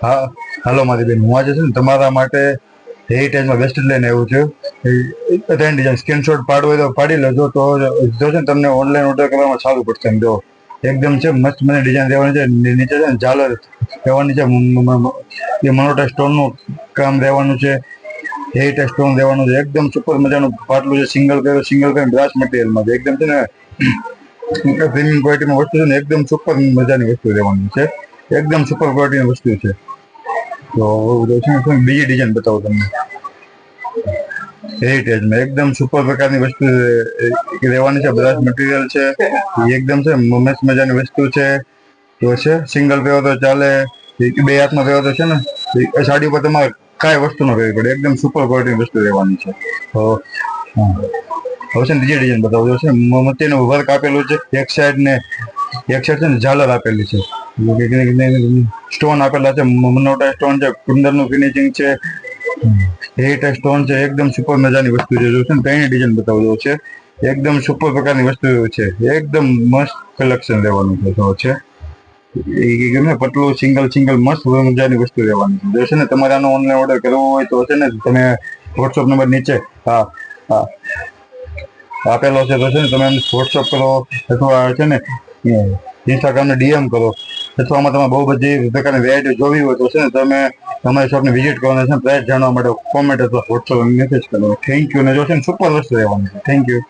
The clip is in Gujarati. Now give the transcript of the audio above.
હા, હાલો મારી બેન, હું આજે છે ને તમારા માટે હેરિટેજમાં વેસ્ટ લઈને આવ્યો છું. ત્રણ ડિઝાઇન સ્ક્રીનશોટ પાડવો હોય તો પાડી લેજો, તો જો છે ને તમને ઓનલાઈન ઓર્ડર કરવામાં સારું પડશે. એમ જો એકદમ છે મસ્ત મને ડિઝાઇન રહેવાની છે. નીચે છે ને ઝાલર રહેવાની છે, એ મનોટા સ્ટોનનું કામ રહેવાનું છે, હેરિટેજ સ્ટોન રહેવાનું છે. એકદમ સુપર મજાનું પાટલું છે, સિંગલ પેન બ્રાસ મટીરિયલમાં છે. એકદમ છે ને પ્રીમિયમ ક્વોલિટીમાં વસ્તુ છે ને, એકદમ સુપર મજાની વસ્તુ રહેવાની છે. એકદમ સુપર ક્વોલિટીની વસ્તુ છે. તો બીજી ડિઝાઇન બતાવું તમને. હેરિટેજમાં એકદમ સુપર પ્રકારની વસ્તુ રહેવાની છે. બ્રાસ મટીરિયલ છે, એકદમ છે મસ્ત મજાની વસ્તુ છે. તો છે સિંગલ પહેરો તો ચાલે, બે હાથમાં પહેરો તો છે ને એ સાડી ઉપર તમારે કાંઈ વસ્તુ ન કરવી પડે. એકદમ સુપર ક્વોલિટીની વસ્તુ રહેવાની છે. તો હવે છે ને બીજી ડિઝાઇન બતાવું છે. મોતીનું વર્ક આપેલું છે, એક સાઈડ છે ને ઝાલર આપેલી છે, સ્ટોન આપેલા છે, મનોટા સ્ટોન છે, કુંદરનું ફિનિશિંગ છે, હેરિટેજ સ્ટોન છે. એકદમ સુપર મજાની વસ્તુ છે. જો છે ને ત્રણેય ડિઝાઇન બતાવજો છે. એકદમ સુપર પ્રકારની વસ્તુ છે. એકદમ મસ્ત કલેક્શન રહેવાનું છે. પટલું સિંગલ મસ્ત મજાની વસ્તુ રહેવાની છે. જો છે ને તમારે આનો ઓનલાઈન ઓર્ડર કરવો હોય તો છે ને તમે વોટ્સઅપ નંબર નીચે હા હા આપેલો છે. તો છે ને તમે એમને વોટ્સઅપ કરો, અથવા છે ને ઇન્સ્ટાગ્રામને ડીએમ કરો, અથવા આમાં તમે બહુ બધી પ્રકારની વેરાયટી જોવી હોય તો છે ને તમે તમારી શોપને વિઝિટ કરો અને પ્રાઇસ જાણવા માટે કોમેન્ટ અથવા વોટ્સઅપ મેસેજ કરો. Thank you. ને જો છે ને સુપર વસ્તુ રહેવાની છે. Thank you.